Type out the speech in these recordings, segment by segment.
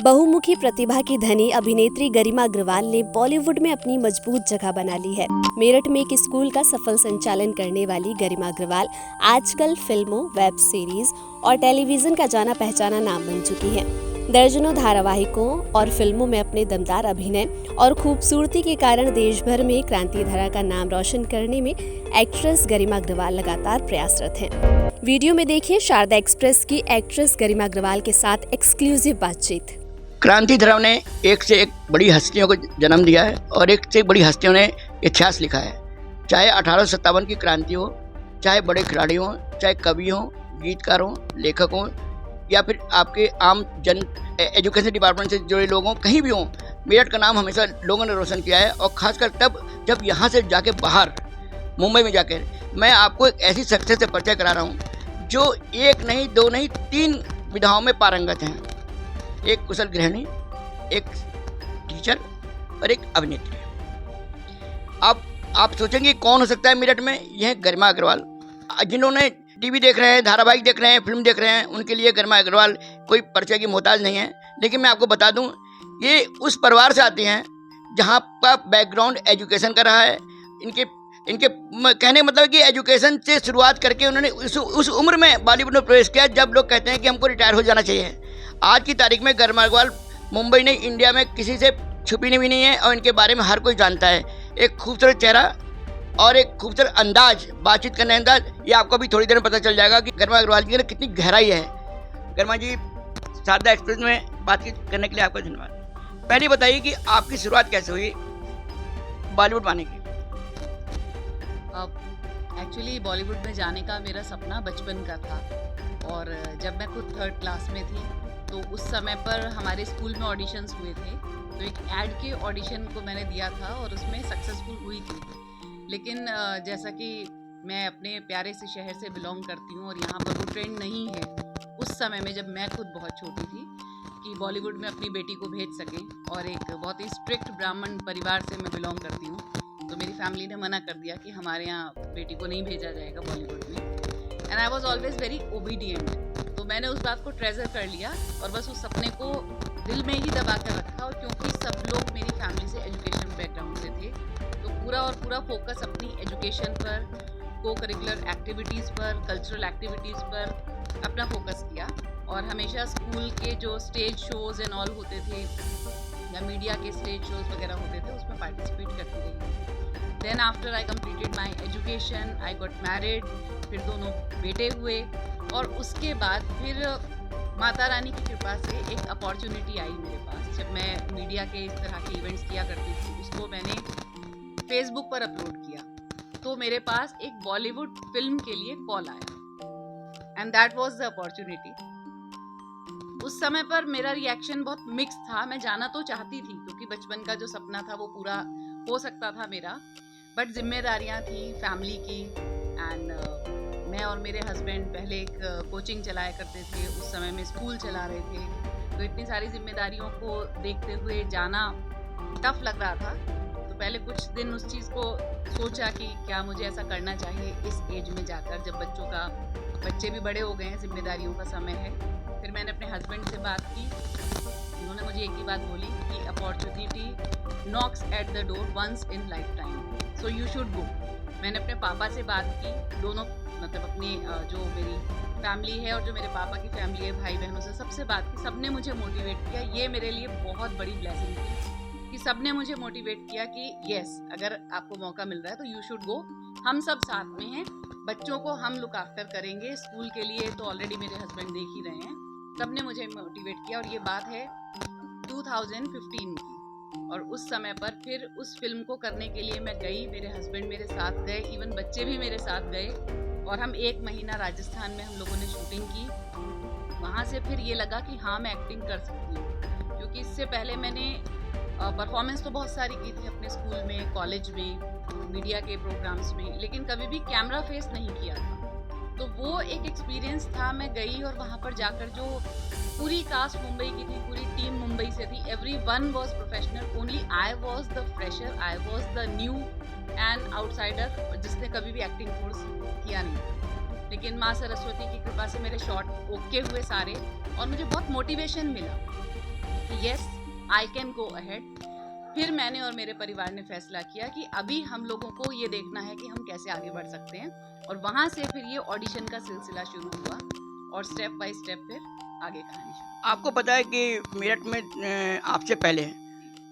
बहुमुखी प्रतिभा की धनी अभिनेत्री गरिमा अग्रवाल ने बॉलीवुड में अपनी मजबूत जगह बना ली है। मेरठ में एक स्कूल का सफल संचालन करने वाली गरिमा अग्रवाल आजकल फिल्मों, वेब सीरीज और टेलीविजन का जाना पहचाना नाम बन चुकी है। दर्जनों धारावाहिकों और फिल्मों में अपने दमदार अभिनय और खूबसूरती के कारण देश भर में क्रांति धारा का नाम रोशन करने में एक्ट्रेस गरिमा अग्रवाल लगातार प्रयासरत हैं। वीडियो में देखिए शारदा एक्सप्रेस की एक्ट्रेस गरिमा अग्रवाल के साथ एक्सक्लूसिव बातचीत। क्रांति धर्म ने एक से एक बड़ी हस्तियों को जन्म दिया है और एक से एक बड़ी हस्तियों ने इतिहास लिखा है। चाहे 1857 की क्रांति हो, चाहे बड़े खिलाड़ी हों, चाहे कवि हों, गीतकार हों, लेखक हों या फिर आपके आम जन एजुकेशन डिपार्टमेंट से जुड़े लोग हों, कहीं भी हों, मेरठ का नाम हमेशा लोगों ने रोशन किया है। और ख़ासकर तब जब यहाँ से जाके बाहर मुंबई में जाकर मैं आपको एक ऐसी शख्सियत से परिचय करा रहा हूँ जो एक नहीं, दो नहीं, 3 विधाओं में पारंगत हैं। एक कुशल गृहिणी, एक टीचर और एक अभिनेत्री। अब आप सोचेंगे कौन हो सकता है मेरठ में? यह गरिमा अग्रवाल। जिन्होंने टीवी देख रहे हैं, धारावाहिक देख रहे हैं, फिल्म देख रहे हैं, उनके लिए गरिमा अग्रवाल कोई परिचय की मोहताज नहीं है। लेकिन मैं आपको बता दूं, ये उस परिवार से आती हैं जहां का बैकग्राउंड एजुकेशन का रहा है। इनके कहने का मतलब कि एजुकेशन से शुरुआत करके उन्होंने उस उम्र में बॉलीवुड में प्रवेश किया जब लोग कहते हैं कि हमको रिटायर हो जाना चाहिए। आज की तारीख में गरिमा अग्रवाल मुंबई नहीं, इंडिया में किसी से छुपी भी नहीं है और इनके बारे में हर कोई जानता है। एक खूबसूरत चेहरा और एक खूबसूरत अंदाज, बातचीत करने अंदाज, ये आपको भी थोड़ी देर में पता चल जाएगा कि गरिमा अग्रवाल की कितनी गहराई है। गरिमा जी, शारदा एक्सप्रेस में बातचीत करने के लिए आपका धन्यवाद। पहले बताइए कि आपकी शुरुआत कैसे हुई बॉलीवुड आने की? एक्चुअली बॉलीवुड में जाने का मेरा सपना बचपन का था और जब मैं खुद 3rd क्लास में थी तो उस समय पर हमारे स्कूल में ऑडिशंस हुए थे। तो एक ऐड के ऑडिशन को मैंने दिया था और उसमें सक्सेसफुल हुई थी। लेकिन जैसा कि मैं अपने प्यारे से शहर से बिलोंग करती हूँ और यहाँ पर वो ट्रेंड नहीं है उस समय में, जब मैं खुद बहुत छोटी थी, कि बॉलीवुड में अपनी बेटी को भेज सकें। और एक बहुत ही स्ट्रिक्ट ब्राह्मण परिवार से मैं बिलोंग करती हूँ, तो मेरी फैमिली ने मना कर दिया कि हमारे यहाँ बेटी को नहीं भेजा जाएगा बॉलीवुड में। And I was always very obedient. तो मैंने उस बात को ट्रेजर कर लिया और बस उस सपने को दिल में ही दबा कर रखा। और क्योंकि सब लोग मेरी फैमिली से एजुकेशन बैकग्राउंड से थे, तो पूरा फोकस अपनी एजुकेशन पर, को करिकुलर एक्टिविटीज़ पर, कल्चरल एक्टिविटीज़ पर अपना फोकस किया। और हमेशा स्कूल के जो स्टेज शोज़ एंड ऑल होते थे या मीडिया के स्टेज शोज़ वगैरह होते थे, उसमें पार्टिसिपेट करती रही। Then after I completed my education, I got married, फिर दोनों बेटे हुए और उसके बाद फिर माता रानी की कृपा से एक अपॉर्चुनिटी आई मेरे पास। जब मैं मीडिया के इस तरह के इवेंट्स किया करती थी, उसको मैंने फेसबुक पर अपलोड किया, तो मेरे पास एक बॉलीवुड फिल्म के लिए कॉल आया and that was the opportunity. उस समय पर मेरा रिएक्शन बहुत मिक्स था। मैं जाना तो चाहती थी क्योंकि बचपन का जो सपना था वो पूरा हो सकता था मेरा, बट जिम्मेदारियां थी फैमिली की। एंड मैं और मेरे हस्बैंड पहले एक कोचिंग चलाया करते थे, उस समय में स्कूल चला रहे थे, तो इतनी सारी जिम्मेदारियों को देखते हुए जाना टफ लग रहा था। तो पहले कुछ दिन उस चीज़ को सोचा कि क्या मुझे ऐसा करना चाहिए इस एज में जाकर, जब बच्चे भी बड़े हो गए हैं, जिम्मेदारियों का समय है। फिर मैंने अपने हस्बैंड से बात की, उन्होंने मुझे एक ही बात बोली कि opportunity knocks at the door once in life time, so you should go. मैंने अपने पापा से बात की, दोनों मतलब अपनी जो मेरी फैमिली है और जो मेरे पापा की फैमिली है, भाई बहनों से सबसे बात की। सबने मुझे मोटिवेट किया। ये मेरे लिए बहुत बड़ी ब्लेसिंग थी कि सबने मुझे मोटिवेट किया कि यस, अगर आपको मौका मिल रहा है तो यू शुड गो। हम सब साथ में हैं, बच्चों को हम लुक आफ्टर करेंगे। स्कूल के लिए तो ऑलरेडी मेरे हस्बैंड देख ही रहे हैं। सबने मुझे मोटिवेट किया और ये बात है 2015 की। और उस समय पर फिर उस फिल्म को करने के लिए मैं गई, मेरे हस्बैंड मेरे साथ गए, इवन बच्चे भी मेरे साथ गए और हम 1 महीना राजस्थान में हम लोगों ने शूटिंग की। वहाँ से फिर ये लगा कि हाँ, मैं एक्टिंग कर सकती हूँ, क्योंकि इससे पहले मैंने परफॉर्मेंस तो बहुत सारी की थी अपने स्कूल में, कॉलेज में, मीडिया के प्रोग्राम्स में, लेकिन कभी भी कैमरा फेस नहीं किया था। तो वो एक एक्सपीरियंस था। मैं गई और वहाँ पर जाकर जो पूरी कास्ट मुंबई की थी, पूरी टीम मुंबई से थी, everyone was professional, only I was the fresher, I was the new and outsider, जिसने कभी भी एक्टिंग कोर्स किया नहीं था। लेकिन माँ सरस्वती की कृपा से मेरे शॉट ओके हुए सारे और मुझे बहुत मोटिवेशन मिला। कि yes I can go ahead. फिर मैंने और मेरे परिवार ने फैसला किया कि अभी हम लोगों को ये देखना है कि हम कैसे आगे बढ़ सकते हैं, और वहाँ से फिर ये ऑडिशन का सिलसिला शुरू हुआ और स्टेप बाय स्टेप फिर आगे कहानी शुरू। आपको पता है कि मेरठ में आपसे पहले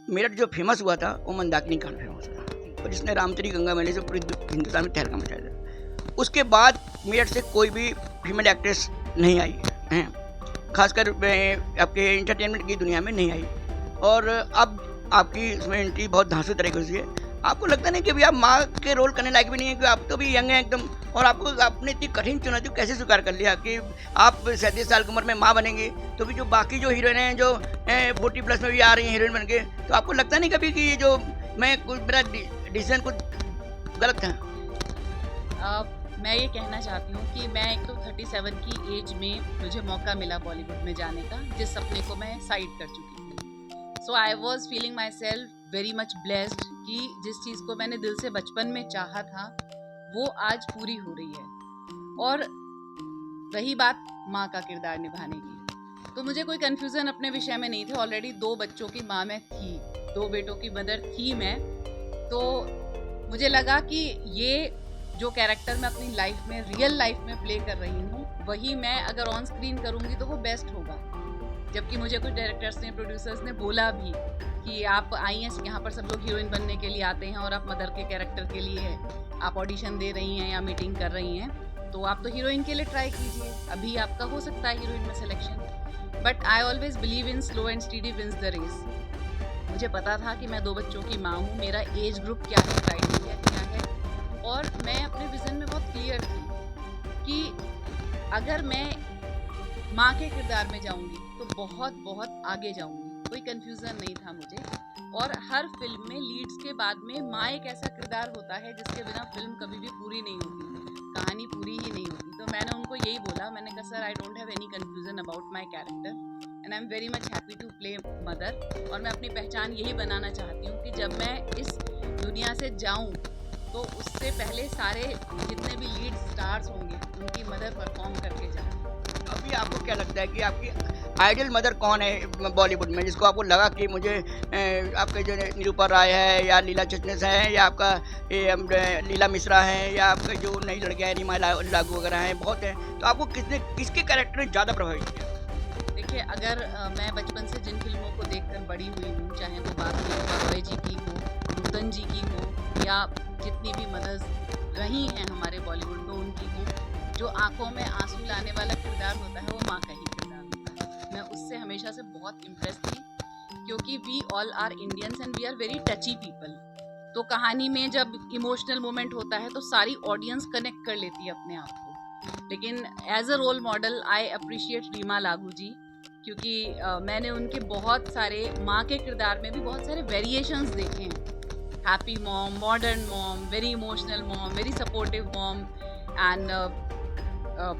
मेरठ जो फेमस हुआ था वो मंदाकिनी कांड फेमस था, और जिसने रामचरी गंगा मेले से पूरी हिंदुस्तान में तहलका मचाया था। उसके बाद मेरठ से कोई भी फीमेल एक्ट्रेस नहीं आई है, खासकर आपके एंटरटेनमेंट की दुनिया में नहीं आई, और अब आपकी इसमें एंट्री बहुत धांसू तरीके से है। आपको लगता नहीं कि अभी आप माँ के रोल करने लायक भी नहीं है, कि आप तो भी यंग हैं एकदम, और आपको आपने इतनी कठिन चुनौती को कैसे स्वीकार कर लिया कि आप 37 साल की उम्र में माँ बनेंगे, तो भी जो बाकी जो हीरोइन हैं जो 40+ में भी आ रही हैं हीरोइन बन के, तो आपको लगता नहीं कभी कि ये जो मैं कुछ मेरा डिसीजन कुछ गलत है? मैं ये कहना चाहती हूँ कि मैं एक तो 37 की एज में मुझे मौका मिला बॉलीवुड में जाने का, जिस सपने को मैं साइड कर चुकी थी। So I was feeling myself very much blessed कि जिस चीज़ को मैंने दिल से बचपन में चाहा था वो आज पूरी हो रही है। और रही बात माँ का किरदार निभाने की, तो मुझे कोई कन्फ्यूज़न अपने विषय में नहीं थे। ऑलरेडी 2 बच्चों की माँ मैं थी, 2 बेटों की मदर थी मैं, तो मुझे लगा कि ये जो कैरेक्टर मैं अपनी लाइफ में रियल लाइफ में प्ले कर रही हूँ वही मैं अगर ऑन स्क्रीन करूँगी तो वो बेस्ट होगा। जबकि मुझे कुछ डायरेक्टर्स ने, प्रोड्यूसर्स ने बोला भी कि आप आई हैं यहाँ पर, सब लोग हीरोइन बनने के लिए आते हैं और आप मदर के कैरेक्टर के लिए आप ऑडिशन दे रही हैं या मीटिंग कर रही हैं, तो आप तो हीरोइन के लिए ट्राई कीजिए, अभी आपका हो सकता है हीरोइन में selection. But I always believe in slow and steady wins the race. मुझे पता था कि मैं 2 बच्चों की माँ हूँ, मेरा एज ग्रुप क्या है, क्राइटेरिया क्या है, और मैं अपने विज़न में बहुत क्लियर थी कि अगर मैं माँ के किरदार में जाऊंगी तो बहुत बहुत आगे जाऊंगी, कोई कंफ्यूजन नहीं था मुझे। और हर फिल्म में लीड्स के बाद में माँ एक ऐसा किरदार होता है जिसके बिना फिल्म कभी भी पूरी नहीं होती, कहानी पूरी ही नहीं होती। तो मैंने उनको यही बोला, मैंने कहा sir I don't have any confusion about my character and I am very much happy to play mother, और मैं अपनी पहचान यही बनाना चाहती हूँ कि जब मैं इस दुनिया से जाऊँ तो उससे पहले सारे जितने भी लीड स्टार्स होंगे उनकी मदर परफॉर्म करके जाऊँ। अभी आपको क्या लगता है कि आपकी आइडियल मदर कौन है बॉलीवुड में, जिसको आपको लगा कि मुझे आपके जो निरूपा राय है या लीला चिटनेस है या आपका लीला मिश्रा है या आपके जो नई लड़कियाँ हैं रीमा लागू वगैरह हैं, बहुत हैं, तो आपको किसके कैरेक्टर ने ज़्यादा प्रभावित किया? देखिए, अगर मैं बचपन से जिन फिल्मों को देखकर बड़ी हुई हूँ, चाहे वो बात रॉय जी की हो, नूतन जी की हो, या जितनी भी मदर्स रही हैं हमारे बॉलीवुड में उनकी हो, जो आंखों में आंसू लाने वाला किरदार होता है वो माँ का ही किरदार होता है। मैं उससे हमेशा से बहुत इम्प्रेस थी, क्योंकि we all are Indians and we are very touchy people. तो कहानी में जब इमोशनल मोमेंट होता है तो सारी ऑडियंस कनेक्ट कर लेती है अपने आप को। लेकिन as a role model I appreciate Reema Lagoo ji, क्योंकि मैंने उनके बहुत सारे माँ के किरदार में भी बहुत सारे वेरिएशंस देखे हैं। Happy mom, modern mom, very emotional mom, very supportive mom and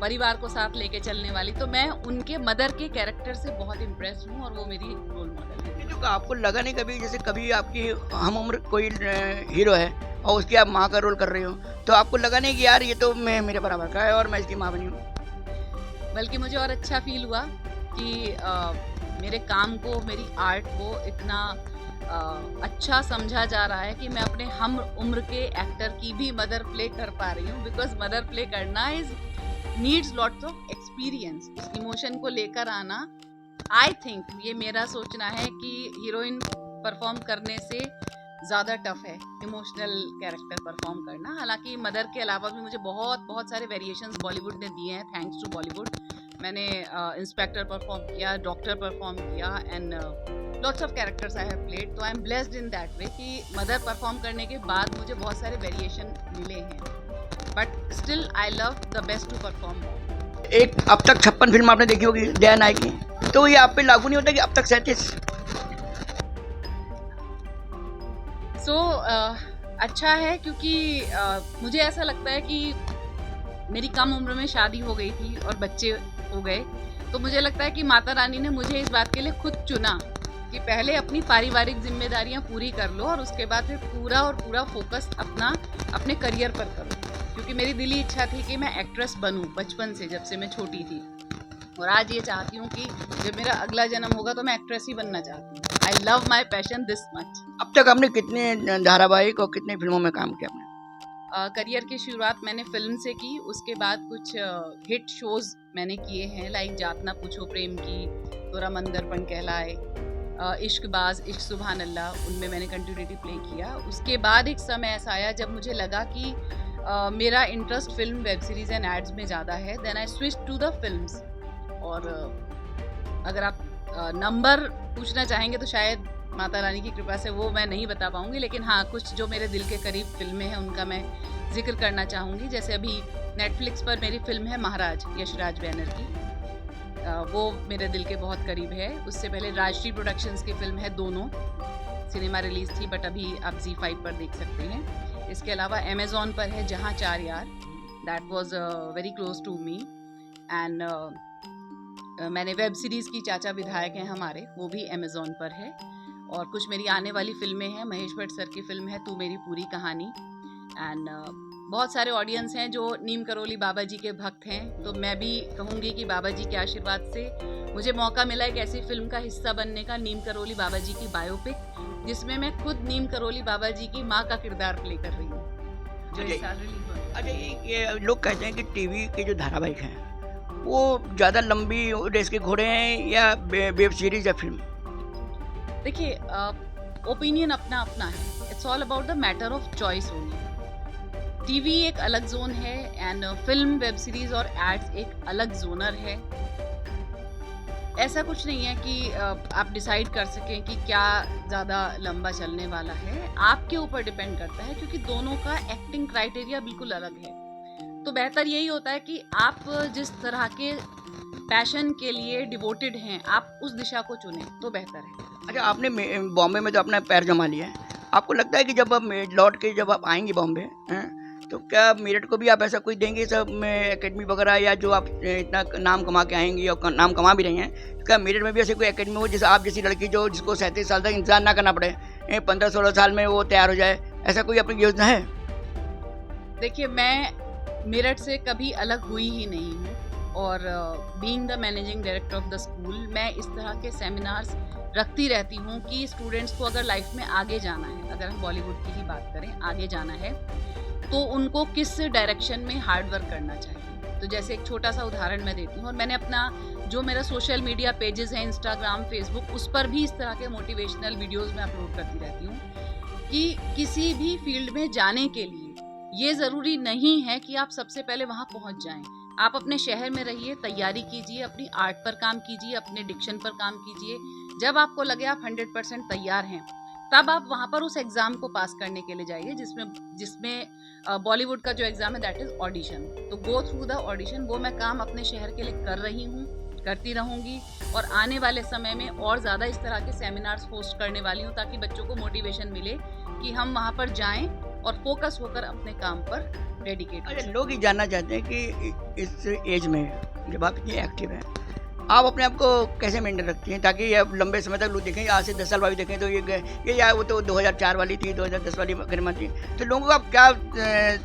परिवार को साथ लेके चलने वाली। तो मैं उनके मदर के कैरेक्टर से बहुत इम्प्रेस हूँ और वो मेरी रोल मॉडल है। जो आपको लगा नहीं कभी, जैसे कभी आपकी हम उम्र कोई हीरो है और उसकी आप माँ का रोल कर रही हो, तो आपको लगा नहीं कि यार ये तो मैं मेरे बराबर का है और मैं इसकी माँ बनी हूँ? बल्कि मुझे और अच्छा फील हुआ कि मेरे काम को, मेरी आर्ट को इतना अच्छा समझा जा रहा है कि मैं अपने हम उम्र के एक्टर की भी मदर प्ले कर पा रही हूँ। बिकॉज मदर प्ले करना नीड्स लॉट्स ऑफ एक्सपीरियंस। उस इमोशन को लेकर आना, आई थिंक, ये मेरा सोचना है कि हीरोइन परफॉर्म करने से ज़्यादा टफ है इमोशनल कैरेक्टर परफॉर्म करना। हालांकि मदर के अलावा भी मुझे बहुत सारे वेरिएशंस बॉलीवुड ने दिए हैं, थैंक्स टू बॉलीवुड। मैंने इंस्पेक्टर परफॉर्म किया, डॉक्टर परफॉर्म किया and lots of characters I have played. तो I am blessed in that way कि मदर परफॉर्म करने के बाद मुझे बहुत सारे वेरिएशन मिले हैं, but still I love the best to perform. एक अब तक 56 फिल्म आपने देखी होगी दया नायक की, तो ये आप पे लागू नहीं होता कि अब तक 37? अच्छा है, क्योंकि मुझे ऐसा लगता है कि मेरी कम उम्र में शादी हो गई थी और बच्चे हो गए, तो मुझे लगता है कि माता रानी ने मुझे इस बात के लिए खुद चुना कि पहले अपनी पारिवारिक जिम्मेदारियां पूरी कर लो और उसके बाद फिर पूरा फोकस अपने करियर पर करो। क्योंकि मेरी दिली इच्छा थी कि मैं एक्ट्रेस बनूं बचपन से, जब से मैं छोटी थी। और आज ये चाहती हूँ कि जब मेरा अगला जन्म होगा तो मैं एक्ट्रेस ही बनना चाहती हूँ। I love my passion this much. अब तक आपने कितने धारावाहिक और कितने फिल्मों में काम किया आपने? करियर की शुरुआत मैंने फिल्म से की, उसके बाद कुछ हिट शोज मैंने किए हैं, लाइक जातना पूछो प्रेम की, तोरा मन दर्पण कहलाए, इश्कबाज, इश्क सुभान अल्लाह, उनमें मैंने कंटिन्यूटी प्ले किया। उसके बाद एक समय ऐसा आया जब मुझे लगा कि मेरा interest film, web series and ads में ज़्यादा है। Then I switch to the films. और अगर आप नंबर पूछना चाहेंगे तो शायद माता रानी की कृपा से वो मैं नहीं बता पाऊंगी, लेकिन हाँ, कुछ जो मेरे दिल के करीब फिल्में हैं उनका मैं जिक्र करना चाहूँगी। जैसे अभी नेटफ्लिक्स पर मेरी फिल्म है महाराज, यशराज बैनर की, वो मेरे दिल के बहुत करीब है। उससे पहले राजश्री प्रोडक्शंस की फिल्म है दोनों, सिनेमा रिलीज थी बट अभी आप Z5 पर देख सकते हैं। इसके अलावा अमेजोन पर है जहाँ चार यार, that was very close to me. And मैंने वेब सीरीज़ की चाचा विधायक हैं हमारे, वो भी अमेजोन पर है। और कुछ मेरी आने वाली फिल्में हैं, महेश भट्ट सर की फिल्म है तू मेरी पूरी कहानी। एंड बहुत सारे ऑडियंस हैं जो नीम करोली बाबा जी के भक्त हैं, तो मैं भी कहूँगी कि बाबा जी के आशीर्वाद से मुझे मौका मिला एक ऐसी फिल्म का हिस्सा बनने का, नीम करोली बाबा जी की बायोपिक, जिसमें मैं खुद नीम करोली बाबा जी की माँ का किरदार प्ले कर रही हूँ, जो इस साल रिलीज होने वाली है। अच्छा, ये लोग कहते हैं कि टीवी के जो धारावाहिक हैं वो ज़्यादा लंबी रेस के घोड़े हैं या वेब सीरीज या फिल्म? देखिए, ओपिनियन अपना अपना है। It's all about the matter of choice only. TV एक अलग जोन है एंड फिल्म, वेब सीरीज और एड्स एक अलग जोनर है। ऐसा कुछ नहीं है कि आप डिसाइड कर सकें कि क्या ज़्यादा लंबा चलने वाला है। आपके ऊपर डिपेंड करता है, क्योंकि दोनों का एक्टिंग क्राइटेरिया बिल्कुल अलग है। तो बेहतर यही होता है कि आप जिस तरह के पैशन के लिए डिवोटेड हैं, आप उस दिशा को चुनें तो बेहतर है। अच्छा, आपने बॉम्बे में तो अपना पैर जमा लिया है, आपको लगता है कि जब आप लौट के जब आप आएंगे बॉम्बे हैं, तो क्या मेरठ को भी आप ऐसा कोई देंगे सब में एकेडमी वगैरह, या जो आप इतना नाम कमा के आएंगी और नाम कमा भी रही हैं, तो क्या मेरठ में भी ऐसे कोई एकेडमी हो जैसे आप जैसी लड़की जो जिसको 37 साल तक इंतजार ना करना पड़े, 15-16 साल में वो तैयार हो जाए, ऐसा कोई अपनी योजना है? देखिए, मैं मेरठ से कभी अलग हुई ही नहीं हूँ, और being the managing director of the school, मैं इस तरह के सेमिनार्स रखती रहती हूँ कि स्टूडेंट्स को अगर लाइफ में आगे जाना है, अगर हम बॉलीवुड की ही बात करें, आगे जाना है तो उनको किस डायरेक्शन में हार्ड वर्क करना चाहिए। तो जैसे एक छोटा सा उदाहरण मैं देती हूँ, और मैंने अपना जो मेरा सोशल मीडिया पेजेस हैं, इंस्टाग्राम, फेसबुक, उस पर भी इस तरह के मोटिवेशनल वीडियोज़ में अपलोड करती रहती हूँ कि किसी भी फील्ड में जाने के लिए ये ज़रूरी नहीं है कि आप सबसे पहले वहाँ पहुँच जाएं। आप अपने शहर में रहिए, तैयारी कीजिए, अपनी आर्ट पर काम कीजिए, अपने डिक्शन पर काम कीजिए। जब आपको लगे आप 100% तैयार हैं, तब आप वहाँ पर उस एग्ज़ाम को पास करने के लिए जाइए, जिसमें बॉलीवुड का जो एग्ज़ाम है दैट इज़ ऑडिशन। तो गो थ्रू द ऑडिशन। वो मैं काम अपने शहर के लिए कर रही हूँ, करती रहूँगी, और आने वाले समय में और ज़्यादा इस तरह के सेमिनार्स होस्ट करने वाली हूँ, ताकि बच्चों को मोटिवेशन मिले कि हम वहाँ पर जाएं और फोकस होकर अपने काम पर डेडिकेट अच्छा, लोग ये जानना चाहते हैं कि इस एज में जब आप इतनी एक्टिव हैं, आप अपने आप को कैसे मेंटेन रखती हैं, ताकि अब लंबे समय तक लोग देखें, आज से 10 साल बाद देखें तो ये यार वो तो 2004 वाली थी, 2010 वाली गरिमा थी। तो लोगों को आप क्या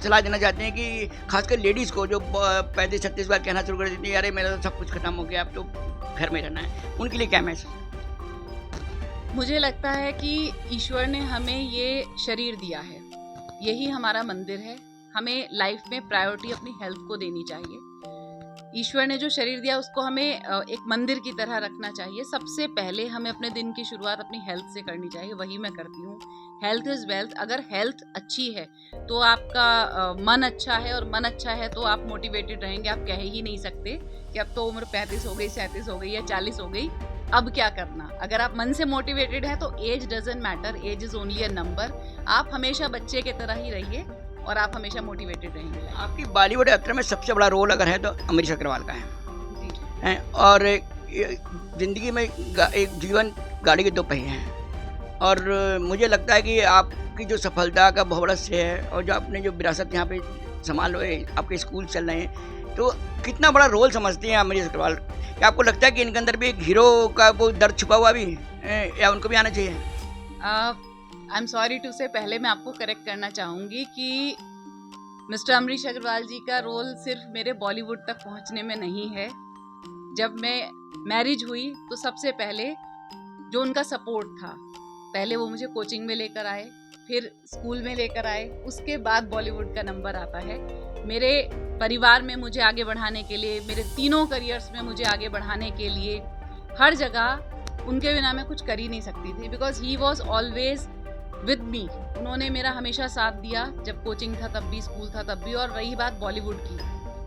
सलाह देना चाहते हैं कि खासकर लेडीज़ को जो 35-36 बार कहना शुरू कर देती है, अरे मेरा तो सब कुछ खत्म हो गया, अब तो घर में रहना है, उनके लिए क्या मैसेज? मुझे लगता है कि ईश्वर ने हमें ये शरीर दिया है, यही हमारा मंदिर है। हमें लाइफ में प्रायोरिटी अपनी हेल्थ को देनी चाहिए। ईश्वर ने जो शरीर दिया उसको हमें एक मंदिर की तरह रखना चाहिए। सबसे पहले हमें अपने दिन की शुरुआत अपनी हेल्थ से करनी चाहिए, वही मैं करती हूँ। Health is wealth. अगर हेल्थ अच्छी है तो आपका मन अच्छा है, और मन अच्छा है तो आप मोटिवेटेड रहेंगे। आप कह ही नहीं सकते कि अब तो उम्र 35 हो गई, 37 हो गई या 40 हो गई, अब क्या करना। अगर आप मन से मोटिवेटेड हैं तो age doesn't matter, age is only a number. आप हमेशा बच्चे की तरह ही रहिए और आप हमेशा मोटिवेटेड रहेंगे। आपकी बॉलीवुड एक्टर में सबसे बड़ा रोल अगर है तो अमरीश अग्रवाल का है, और ज़िंदगी में एक जीवन गाड़ी के 2 पहिए हैं, और मुझे लगता है कि आपकी जो सफलता का बहुत बड़ा श्रेय है, और जो आपने जो विरासत यहाँ पे संभाल रहे, आपके स्कूल चल रहे हैं, तो कितना बड़ा रोल समझती हैं अमरीश अग्रवाल? क्या आपको लगता है कि इनके अंदर भी एक हीरो का वो दर्द छुपा हुआ भी है, या उनको भी आना चाहिए? आई एम सॉरी टू से, पहले मैं आपको करेक्ट करना चाहूँगी कि मिस्टर अमरीश अग्रवाल जी का रोल सिर्फ मेरे बॉलीवुड तक पहुँचने में नहीं है। जब मैं मैरिज हुई तो सबसे पहले जो उनका सपोर्ट था, पहले वो मुझे कोचिंग में लेकर आए, फिर स्कूल में लेकर आए, उसके बाद बॉलीवुड का नंबर आता है। मेरे परिवार में मुझे आगे बढ़ाने के लिए, मेरे तीनों करियर्स में मुझे आगे बढ़ाने के लिए, हर जगह उनके बिना मैं कुछ कर ही नहीं सकती थी, because he was always with me. उन्होंने मेरा हमेशा साथ दिया, जब कोचिंग था तब भी, स्कूल था तब भी। और रही बात बॉलीवुड की,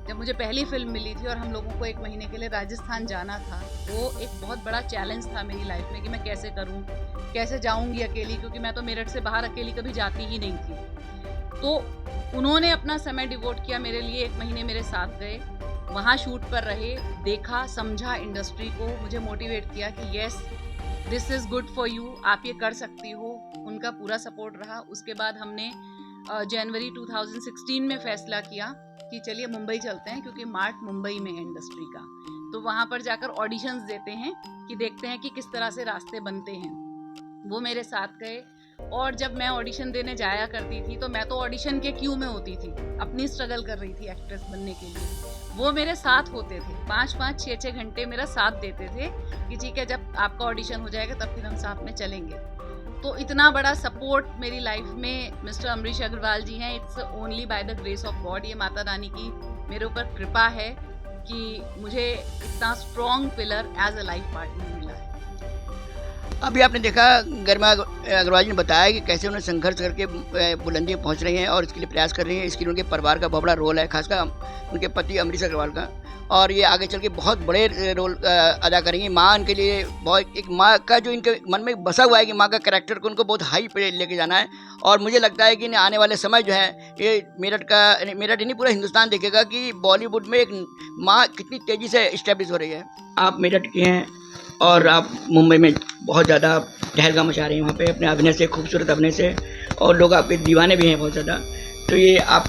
जब मुझे पहली फिल्म मिली थी और हम लोगों को 1 महीने के लिए राजस्थान जाना था, वो एक बहुत बड़ा चैलेंज था मेरी लाइफ में कि मैं कैसे करूं, कैसे जाऊंगी अकेली, क्योंकि मैं तो मेरठ से बाहर अकेली कभी जाती ही नहीं थी। तो उन्होंने अपना समय डिवोट किया मेरे लिए, 1 महीने मेरे साथ गए, वहाँ शूट पर रहे, देखा, समझा इंडस्ट्री को, मुझे मोटिवेट किया कि yes this is good for you, आप ये कर सकती हो। उनका पूरा सपोर्ट रहा। उसके बाद हमने जनवरी 2016 में फैसला किया कि चलिए मुंबई चलते हैं, क्योंकि मार्ट मुंबई में है इंडस्ट्री का, तो वहाँ पर जाकर ऑडिशंस देते हैं कि देखते हैं कि किस तरह से रास्ते बनते हैं। वो मेरे साथ गए, और जब मैं ऑडिशन देने जाया करती थी तो मैं तो ऑडिशन के क्यू में होती थी, अपनी स्ट्रगल कर रही थी एक्ट्रेस बनने के लिए। वो मेरे साथ होते थे, 5-5, 6-6 घंटे मेरा साथ देते थे कि ठीक है, जब आपका ऑडिशन हो जाएगा तब फिर हम साथ में चलेंगे। तो इतना बड़ा सपोर्ट मेरी लाइफ में मिस्टर अमरीश अग्रवाल जी हैं। It's only by the grace of God, ये माता रानी की मेरे ऊपर कृपा है कि मुझे इतना strong pillar as a life partner मिला है। अभी आपने देखा गरिमा अग्रवाल जी ने बताया कि कैसे उन्हें संघर्ष करके बुलंदी में पहुंच रही हैं और इसके लिए प्रयास कर रही हैं। इसके लिए उनके परिवार का बहुत बड़ा रोल है, खासकर उनके पति अमरीश अग्रवाल का, और ये आगे चल के बहुत बड़े रोल अदा करेंगी। माँ उनके लिए बहुत, एक माँ का जो इनके मन में बसा हुआ है कि माँ का कैरेक्टर को उनको बहुत हाई पे लेके जाना है। और मुझे लगता है कि आने वाले समय जो है, ये मेरठ ही नहीं पूरा हिंदुस्तान देखेगा कि बॉलीवुड में एक माँ कितनी तेज़ी से इस्टेब्लिश हो रही है। आप मेरठ के हैं और आप मुंबई में बहुत ज़्यादा टहलगा मचा रहे हैं वहाँ पे अपने अभिनय से, खूबसूरत अभिनय से, और लोग आपके दीवाने भी हैं बहुत ज़्यादा। तो ये आप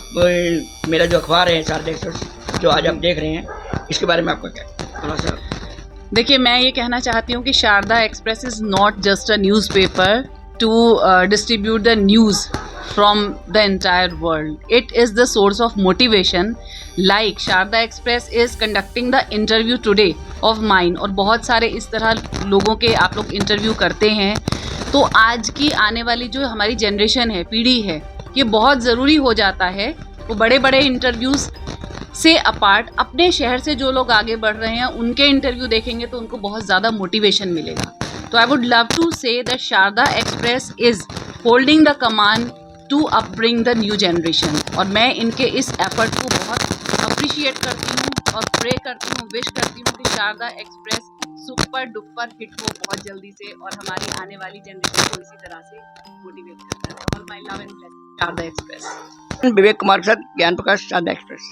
मेरा जो अखबार है शारदा एक्सप्रेस, जो आज आप देख रहे हैं, इसके बारे में आपका क्या थोड़ा सा? देखिए, मैं ये कहना चाहती हूँ कि Sharda express is not just a newspaper to distribute the news from the entire world. It is the source of motivation. Like Sharda Express is conducting the interview today of mine, और बहुत सारे इस तरह लोगों के आप लोग इंटरव्यू करते हैं। तो आज की आने वाली जो हमारी जनरेशन है, पीढ़ी है, ये बहुत ज़रूरी हो जाता है वो बड़े बड़े इंटरव्यूज़ से अपार्ट अपने शहर से जो लोग आगे बढ़ रहे हैं उनके इंटरव्यू देखेंगे तो उनको बहुत ज़्यादा मोटिवेशन मिलेगा। तो I would love to say that Sharda express is holding the command to upbring the new generation, और मैं इनके इस एफर्ट को बहुत अप्रिशिएट करती हूँ और प्रे करती हूँ, विश करती हूँ कि Sharda express super duper hit हो बहुत जल्दी से, और हमारी आने वाली जनरेशन को इसी तरह से मोटिवेट करता है। All my love and blessing, Sharda express. Vivek Kumar के साथ ज्ञान प्रकाश, शारदा एक्सप्रेस।